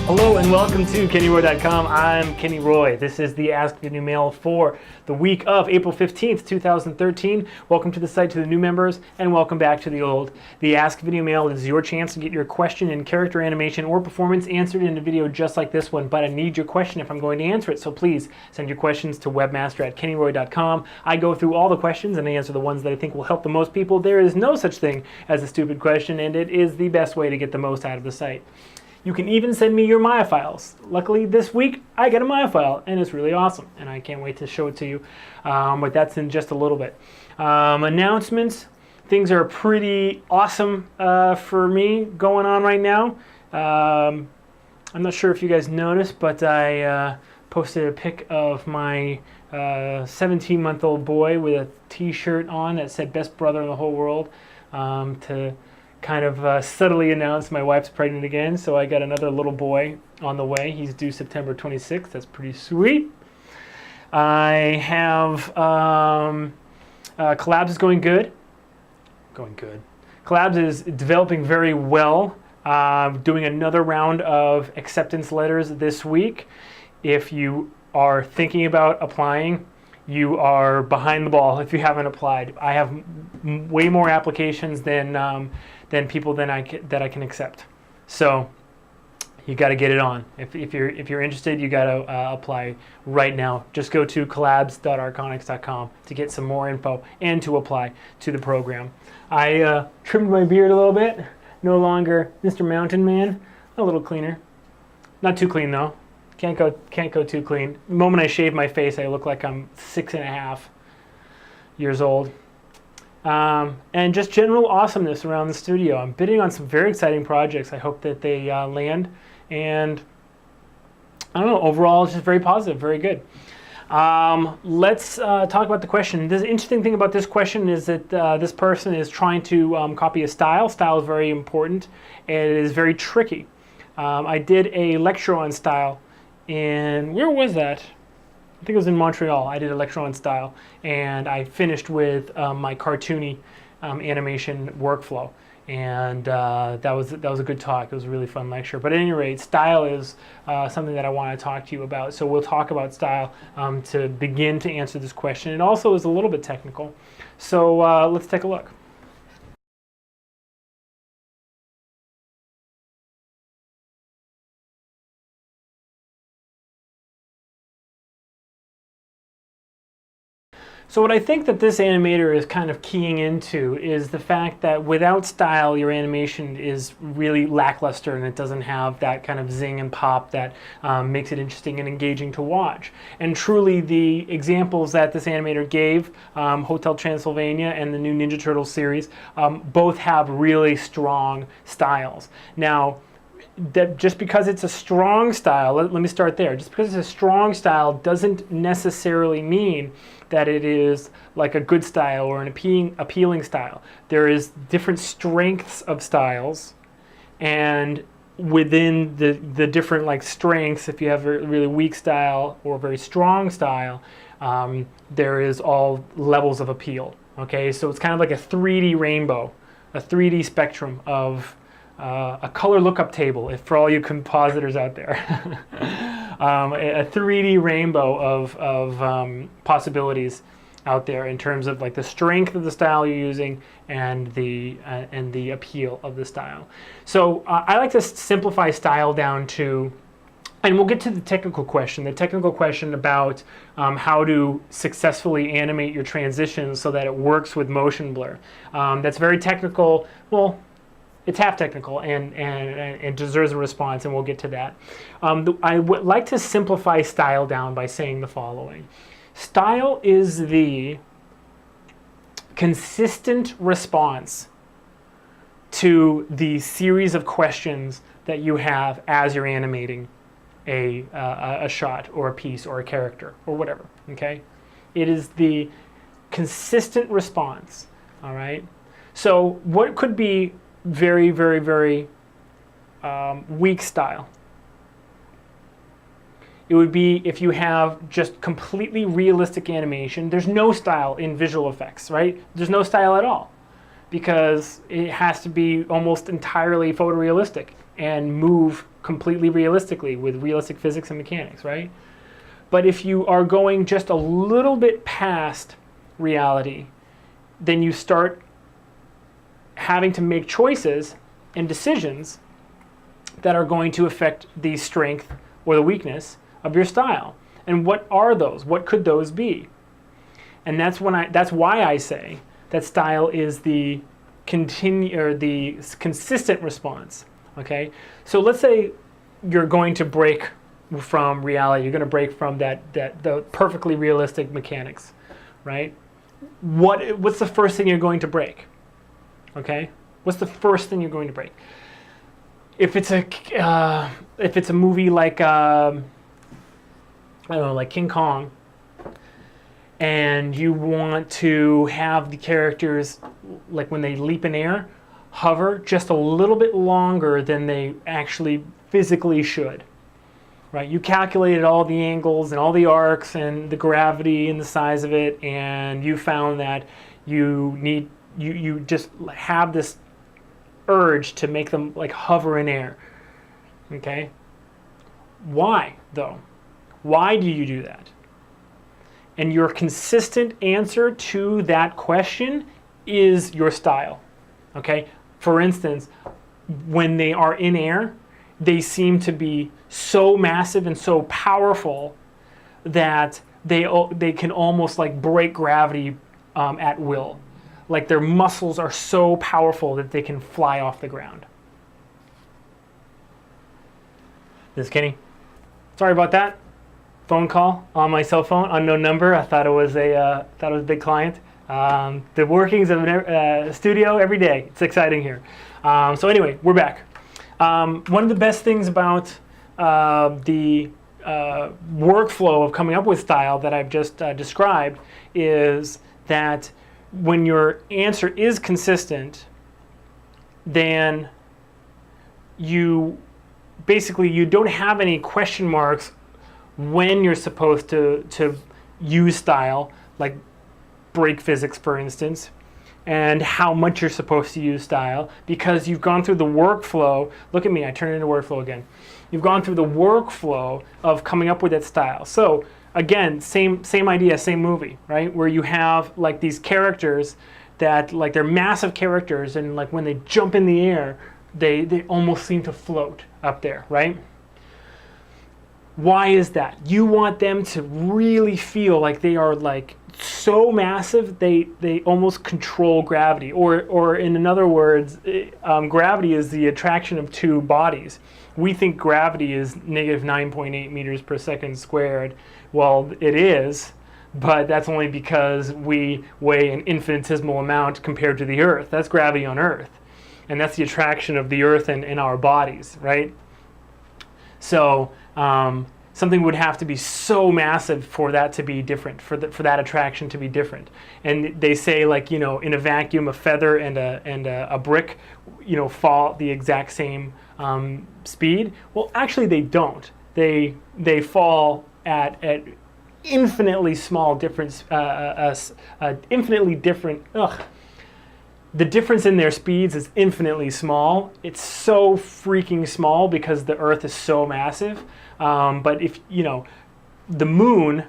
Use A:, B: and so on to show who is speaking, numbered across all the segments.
A: Hello and welcome to KennyRoy.com. I'm Kenny Roy. This is the Ask Videomail for the week of April 15th, 2013. Welcome to the site to the new members and welcome back to the old. The Ask Videomail is your chance to get your question in character animation or performance answered in a video just like this one, but I need your question if I'm going to answer it, so please send your questions to webmaster@kennyroy.com. I go through all the questions and I answer the ones that I think will help the most people. There is no such thing as a stupid question, and it is the best way to get the most out of the site. You can even send me your Maya files. Luckily this week I get a Maya file and it's really awesome and I can't wait to show it to you, but that's in just a little bit. Announcements, things are pretty awesome for me going on right now. I'm not sure if you guys noticed, but I posted a pic of my 17-month-old boy with a t-shirt on that said best brother in the whole world to kind of subtly announced my wife's pregnant again, so I got another little boy on the way. He's due September 26th. That's pretty sweet. I have Collabs is going good. Collabs is developing very well. Doing another round of acceptance letters this week. If you are thinking about applying, you are behind the ball if you haven't applied. I have way more applications than people that I can accept. So you got to get it on. If you're interested, you got to apply right now. Just go to collabs.arconics.com to get some more info and to apply to the program. I trimmed my beard a little bit. No longer Mr. Mountain Man. A little cleaner. Not too clean though. Can't go too clean. The moment I shave my face, I look like I'm 6.5 years old. And just general awesomeness around the studio. I'm bidding on some very exciting projects. I hope that they land. And I don't know, overall it's just very positive, very good. Let's talk about the question. The interesting thing about this question is that this person is trying to copy a style. Style is very important and it is very tricky. I did a lecture on style where was that? I think it was in Montreal. I did a lecture on style, and I finished with my Cartoony animation workflow, and that was a good talk. It was a really fun lecture. But at any rate, style is something that I want to talk to you about. So we'll talk about style to begin to answer this question. It also is a little bit technical. So let's take a look. So what I think that this animator is kind of keying into is the fact that without style, your animation is really lackluster and it doesn't have that kind of zing and pop that makes it interesting and engaging to watch. And truly the examples that this animator gave, Hotel Transylvania and the new Ninja Turtles series, both have really strong styles. Now, that just because it's a strong style, let me start there. Just because it's a strong style doesn't necessarily mean that it is like a good style or an appealing style. There is different strengths of styles, and within the different like strengths, if you have a really weak style or a very strong style, there is all levels of appeal. Okay, so it's kind of like a 3D rainbow, a 3D spectrum of a color lookup table, for all you compositors out there. A 3D rainbow of possibilities out there in terms of like the strength of the style you're using and the appeal of the style. So I like to simplify style down to, and we'll get to the technical question about how to successfully animate your transitions so that it works with motion blur. That's very technical. Well, it's half technical and deserves a response, and we'll get to that. I would like to simplify style down by saying the following. Style is the consistent response to the series of questions that you have as you're animating a shot or a piece or a character or whatever, okay? It is the consistent response, all right? So what could be very, very, very weak style? It would be if you have just completely realistic animation. There's no style in visual effects, right? There's no style at all because it has to be almost entirely photorealistic and move completely realistically with realistic physics and mechanics, right? But if you are going just a little bit past reality, then you start having to make choices and decisions that are going to affect the strength or the weakness of your style. And what are those? What could those be? And that's why I say that style is the consistent response. Okay? So let's say you're going to break from reality. You're going to break from the perfectly realistic mechanics, right? What's the first thing you're going to break? Okay? What's the first thing you're going to break? If it's a movie like I don't know, like King Kong, and you want to have the characters, like when they leap in air, hover just a little bit longer than they actually physically should, right? You calculated all the angles and all the arcs and the gravity and the size of it, and you found that you just have this urge to make them like hover in air. Okay? Why, though? Why do you do that? And your consistent answer to that question is your style. Okay? For instance, when they are in air, they seem to be so massive and so powerful that they can almost like break gravity at will. Like their muscles are so powerful that they can fly off the ground. This is Kenny. Sorry about that. Phone call on my cell phone, unknown number. I thought it was a big client. The workings of a studio every day. It's exciting here. So anyway, we're back. One of the best things about the workflow of coming up with style that I've just described is that when your answer is consistent, then you don't have any question marks when you're supposed to use style, like break physics, for instance, and how much you're supposed to use style, because you've gone through the workflow. Look at me, I turned it into workflow again. You've gone through the workflow of coming up with that style. So again, same idea, same movie, right? Where you have like these characters that like they're massive characters, and like when they jump in the air, they almost seem to float up there, right? Why is that? You want them to really feel like they are like so massive they almost control gravity, or in other words, gravity is the attraction of two bodies. We think gravity is negative 9.8 meters per second squared. Well, it is, but that's only because we weigh an infinitesimal amount compared to the Earth. That's gravity on Earth, and that's the attraction of the Earth and our bodies, right? So something would have to be so massive for that to be different, for that attraction to be different. And they say, like, you know, in a vacuum, a feather and a brick, you know, fall the exact same speed. Well, actually, they don't. They fall at infinitely small difference, infinitely different. The difference in their speeds is infinitely small. It's so freaking small because the Earth is so massive. But if, you know, the moon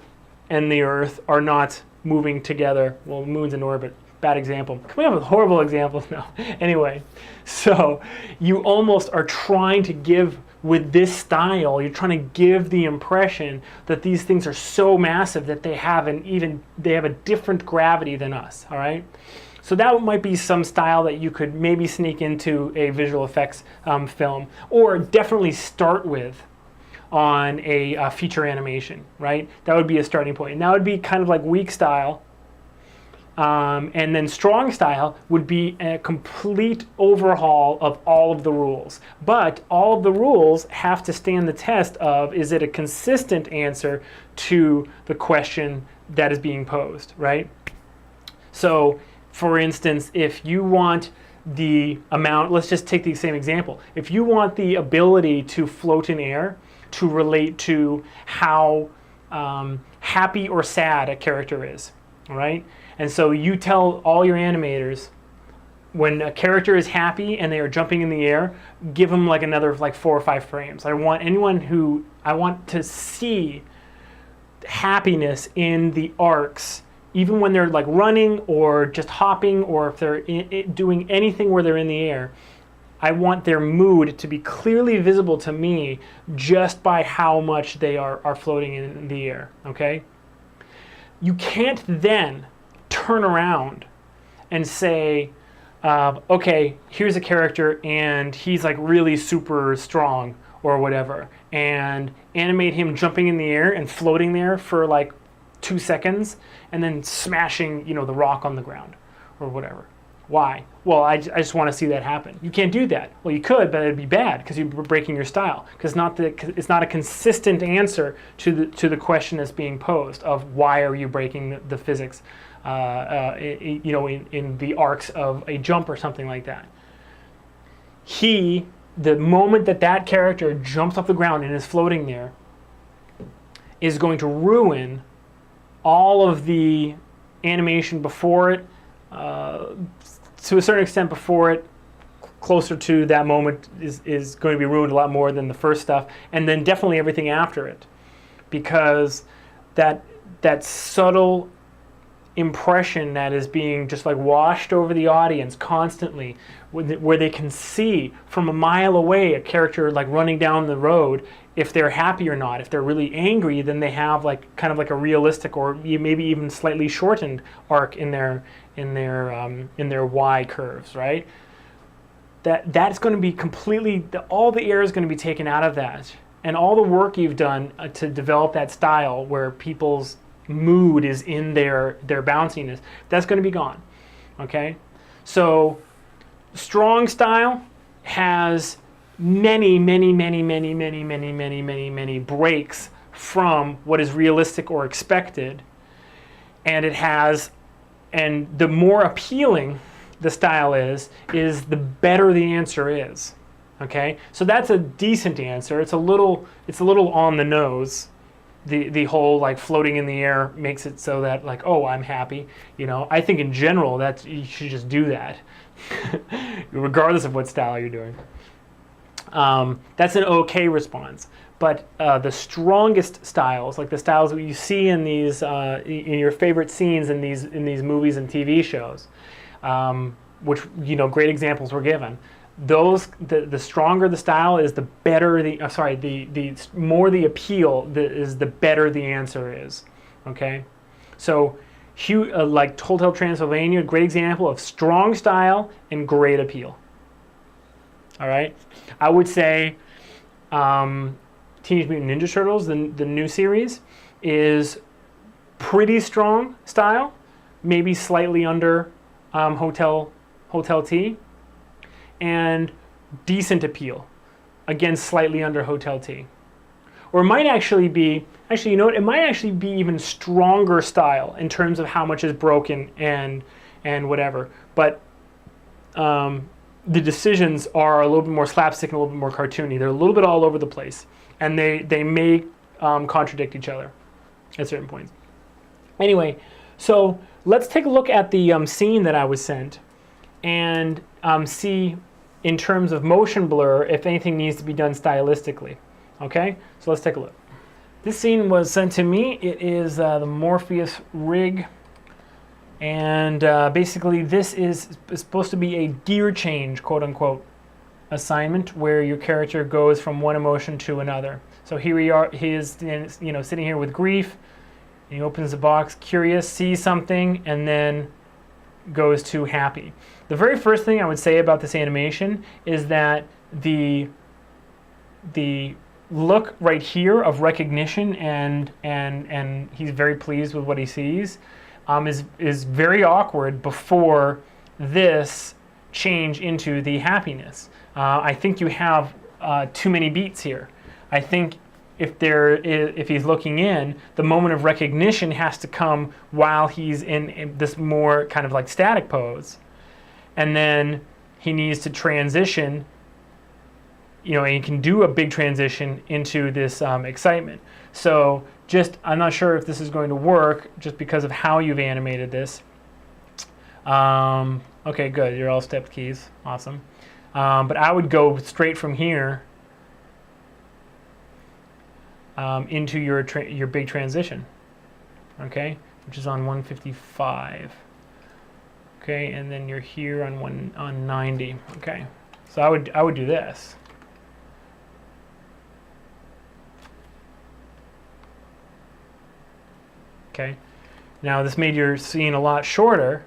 A: and the Earth are not moving together, well, the moon's in orbit. Bad example. Coming up with horrible examples now. Anyway, so you almost are trying to give, with this style, you're trying to give the impression that these things are so massive that they have a different gravity than us, all right? So that might be some style that you could maybe sneak into a visual effects film, or definitely start with on a feature animation, right? That would be a starting point. And that would be kind of like weak style. And then strong style would be a complete overhaul of all of the rules. But all of the rules have to stand the test of, is it a consistent answer to the question that is being posed, right? So, for instance, if you want the amount, let's just take the same example. If you want the ability to float in air to relate to how happy or sad a character is, all right? And so you tell all your animators, when a character is happy and they are jumping in the air, give them like another like 4 or 5 frames. I want to see happiness in the arcs, even when they're like running or just hopping, or if they're doing anything where they're in the air. I want their mood to be clearly visible to me just by how much they are floating in the air, okay? You can't then turn around and say, okay, here's a character and he's like really super strong or whatever, and animate him jumping in the air and floating there for like 2 seconds and then smashing, you know, the rock on the ground or whatever. Why? Well, I just want to see that happen. You can't do that. Well, you could, but it'd be bad because you're breaking your style. Because it's not a consistent answer to the question that's being posed of why are you breaking the physics, you know, in the arcs of a jump or something like that. The moment that character jumps off the ground and is floating there, is going to ruin all of the animation before it. To a certain extent before it, closer to that moment is going to be ruined a lot more than the first stuff, and then definitely everything after it, because that subtle impression that is being just like washed over the audience constantly, where they can see from a mile away a character like running down the road, if they're happy or not. If they're really angry, then they have like kind of like a realistic or maybe even slightly shortened arc in their Y curves, right? That's going to be completely, all the air is going to be taken out of that, and all the work you've done to develop that style where people's mood is in their bounciness, that's going to be gone. Okay, so strong style has many breaks from what is realistic or expected, and the more appealing the style is the better the answer is. Okay, so that's a decent answer. It's a little on the nose. The whole like floating in the air makes it so that like, oh, I'm happy. You know, I think in general that you should just do that, regardless of what style you're doing. That's an okay response. But the strongest styles, like the styles that you see in these in your favorite scenes in these movies and TV shows, which, you know, great examples were given. Those the stronger the style is, the better the the more the appeal is, the better the answer is. Okay, so like Hotel Transylvania, great example of strong style and great appeal. All right, I would say Teenage Mutant Ninja Turtles, the new series, is pretty strong style, maybe slightly under Hotel T, and decent appeal, again slightly under Hotel T. Or it might actually be, you know what, it might actually be even stronger style in terms of how much is broken and whatever, but the decisions are a little bit more slapstick and a little bit more cartoony. They're a little bit all over the place, and they may contradict each other at certain points. Anyway, so let's take a look at the scene that I was sent and see in terms of motion blur if anything needs to be done stylistically. Okay, so let's take a look. This scene was sent to me. It is the Morpheus rig, and basically this is supposed to be a gear change, quote unquote, assignment where your character goes from one emotion to another. So here we are. He is, you know, sitting here with grief. He opens the box, curious, sees something, and then goes to happy. The very first thing I would say about this animation is that the look right here of recognition and he's very pleased with what he sees is very awkward before this change into the happiness. I think you have too many beats here. I think if he's looking in, the moment of recognition has to come while he's in this more kind of like static pose, and then he needs to transition, you know, and he can do a big transition into this excitement. So I'm not sure if this is going to work just because of how you've animated this. Okay, good. You're all stepped keys. Awesome. But I would go straight from here into your big transition, okay, which is on 155. Okay, and then you're here on 90. Okay, so I would do this. Okay, now this made your scene a lot shorter.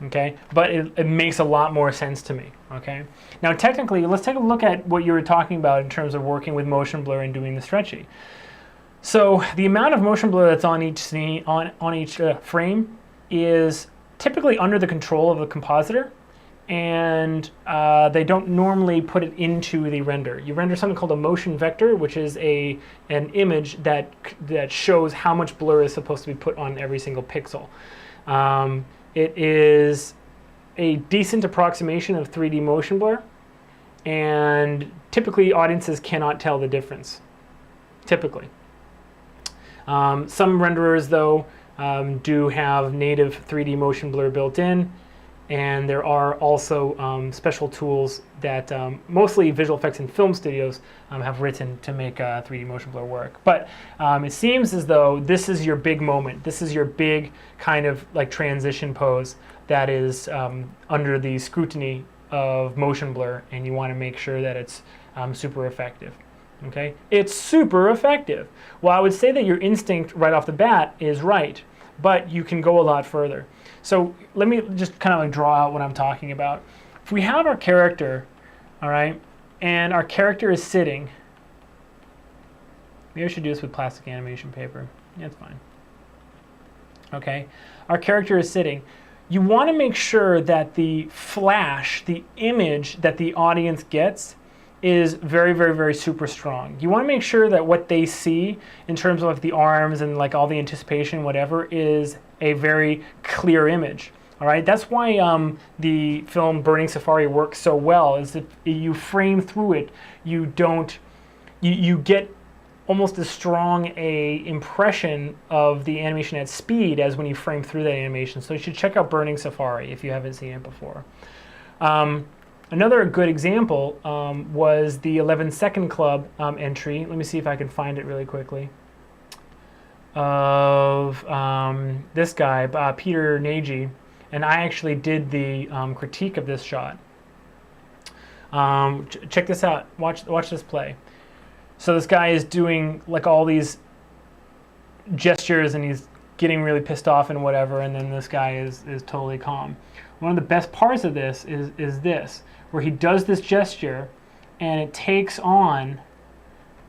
A: Okay, but it makes a lot more sense to me. Okay, now technically, let's take a look at what you were talking about in terms of working with motion blur and doing the stretchy. So the amount of motion blur that's on each scene, on each frame is typically under the control of the compositor, and they don't normally put it into the render. You render something called a motion vector, which is an image that shows how much blur is supposed to be put on every single pixel. It is a decent approximation of 3D motion blur, and typically audiences cannot tell the difference, typically. Some renderers, though, do have native 3D motion blur built in, and there are also special tools that mostly visual effects and film studios have written to make 3D motion blur work. But it seems as though this is your big moment. This is your big kind of like transition pose that is under the scrutiny of motion blur, and you want to make sure that it's super effective. Okay, it's super effective. Well, I would say that your instinct right off the bat is right, but you can go a lot further. So let me just kind of like draw out what I'm talking about. If we have our character, all right, and our character is sitting, maybe I should do this with plastic animation paper. Yeah, it's fine. Okay, our character is sitting. You want to make sure that the flash, the image that the audience gets, is very, very, very super strong. You want to make sure that what they see in terms of like the arms and like all the anticipation, whatever, is a very clear image. All right, that's why the film Burning Safari works so well. Is that you frame through it, you get almost as strong a impression of the animation at speed as when you frame through that animation. So you should check out Burning Safari if you haven't seen it before. Another good example was the 11-second club entry. Let me see if I can find it really quickly. Of this guy, Peter Nagy, and I actually did the critique of this shot. Check this out. Watch this play. So this guy is doing like all these gestures, and he's getting really pissed off and whatever, and then this guy is totally calm. One of the best parts of this is this, where he does this gesture, and it takes on,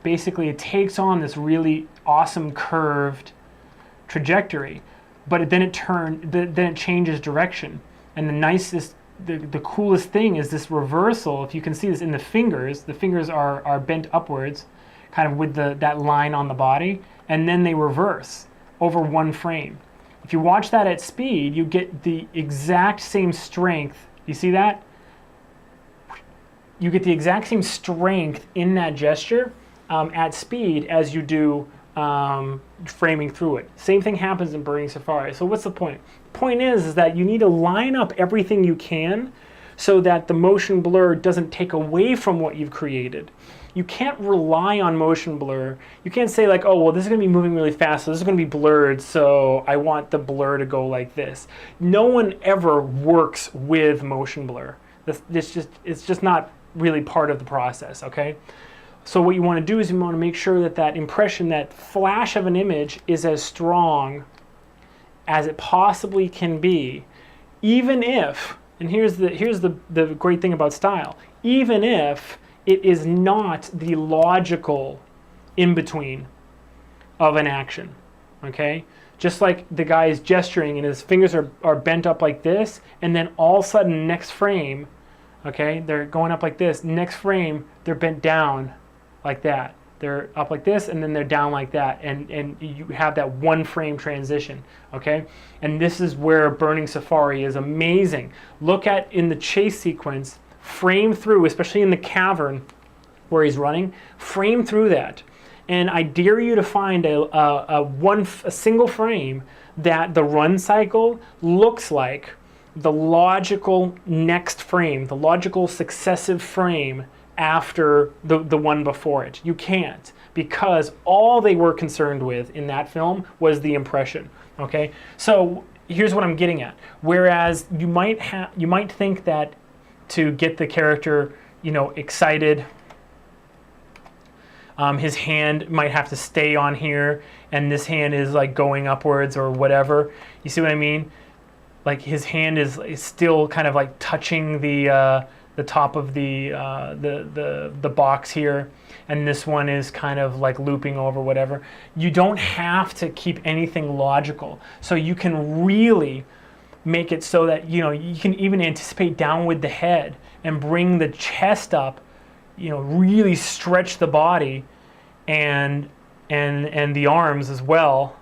A: basically it takes on this really awesome curved trajectory, but then it changes direction. And the nicest, the coolest thing is this reversal. If you can see this in the fingers are bent upwards, kind of with that line on the body, and then they reverse over one frame. If you watch that at speed, you get the exact same strength. You see that? You get the exact same strength in that gesture at speed as you do framing through it. Same thing happens in Burning Safari. So what's the point? The point is that you need to line up everything you can so that the motion blur doesn't take away from what you've created. You can't rely on motion blur. You can't say like, oh, well, this is going to be moving really fast, so this is going to be blurred, so I want the blur to go like this. No one ever works with motion blur. It's just not really part of the process, okay? So what you want to do is you want to make sure that that impression, that flash of an image, is as strong as it possibly can be, even if, and here's the great thing about style, even if it is not the logical in-between of an action, okay? Just like the guy is gesturing and his fingers are bent up like this, and then all of a sudden, next frame, okay, they're going up like this. Next frame, they're bent down like that. They're up like this, and then they're down like that, and you have that one frame transition, okay? And this is where Burning Safari is amazing. Look at, in the chase sequence, frame through, especially in the cavern where he's running, frame through that. And I dare you to find a single frame that the run cycle looks like the logical next frame, the logical successive frame after the one before it. You can't, because all they were concerned with in that film was the impression. Okay, so here's what I'm getting at. Whereas you might think that to get the character, excited, his hand might have to stay on here, and this hand is like going upwards or whatever. You see what I mean? Like his hand is still kind of like touching the top of the box here, and this one is kind of like looping over whatever. You don't have to keep anything logical, so you can really make it so that you can even anticipate down with the head and bring the chest up, really stretch the body and the arms as well.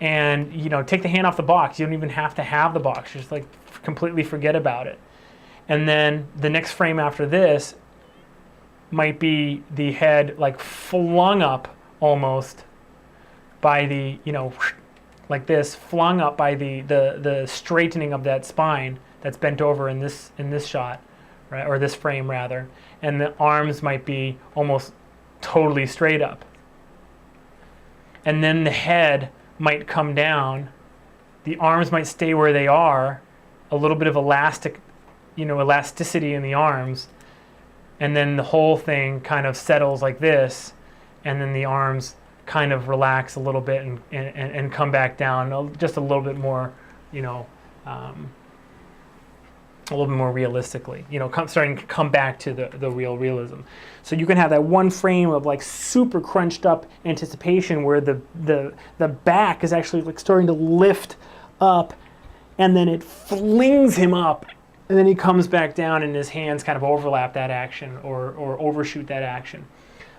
A: And take the hand off the box. You don't even have to have the box. Just like completely forget about it. And then the next frame after this might be the head like flung up almost by the like this, flung up by the straightening of that spine that's bent over in this shot, right, or this frame rather. And the arms might be almost totally straight up. And then the head might come down, the arms might stay where they are, a little bit of elasticity in the arms, and then the whole thing kind of settles like this, and then the arms kind of relax a little bit and come back down just a little bit more, a little bit more realistically, starting to come back to the realism. So you can have that one frame of like super crunched up anticipation where the back is actually like starting to lift up, and then it flings him up, and then he comes back down and his hands kind of overlap that action or overshoot that action.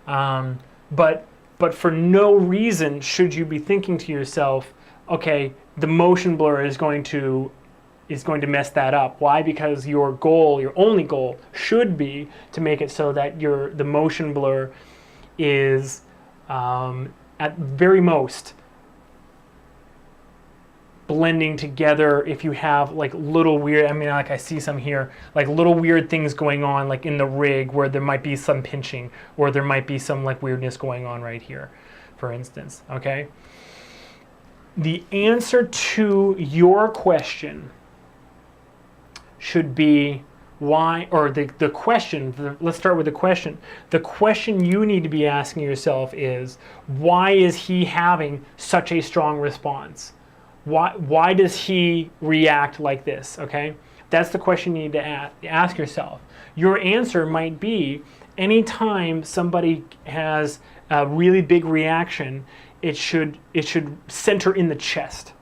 A: But for no reason should you be thinking to yourself, okay, the motion blur is going to mess that up. Why? Because your only goal should be to make it so that the motion blur is at very most blending together. If you have like little weird, like I see some here, like little weird things going on like in the rig where there might be some pinching or there might be some like weirdness going on right here, for instance, okay? The answer to your question should be why, or the question, let's start with the question. The question you need to be asking yourself is, why is he having such a strong response? Why does he react like this, okay? That's the question you need to ask yourself. Your answer might be, anytime somebody has a really big reaction, it should center in the chest.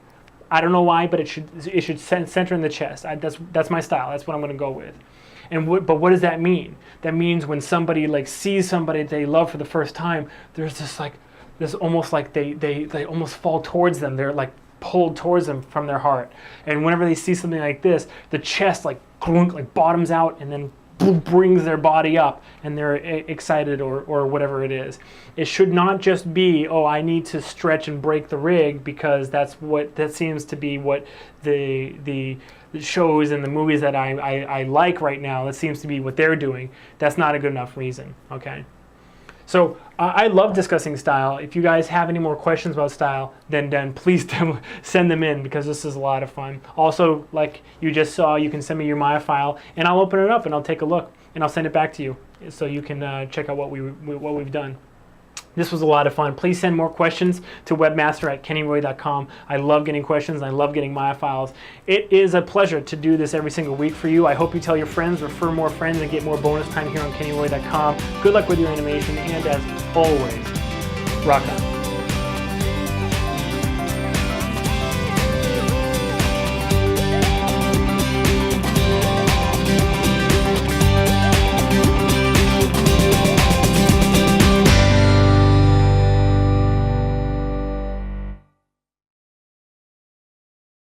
A: I don't know why, but it should center in the chest. That's my style. That's what I'm going to go with. But what does that mean? That means when somebody like sees somebody they love for the first time, there's this almost like they almost fall towards them. They're like pulled towards them from their heart. And whenever they see something like this, the chest like bottoms out and then brings their body up, and they're excited or whatever it is. It should not just be, oh, I need to stretch and break the rig because that seems to be what the shows and the movies that I like right now, that seems to be what they're doing. That's not a good enough reason, okay? So I love discussing style. If you guys have any more questions about style, then please send them in, because this is a lot of fun. Also, like you just saw, you can send me your Maya file, and I'll open it up and I'll take a look and I'll send it back to you so you can check out what we've done. This was a lot of fun. Please send more questions to webmaster@kennyroy.com. I love getting questions. I love getting Maya files. It is a pleasure to do this every single week for you. I hope you tell your friends, refer more friends, and get more bonus time here on kennyroy.com. Good luck with your animation, and as always, rock on.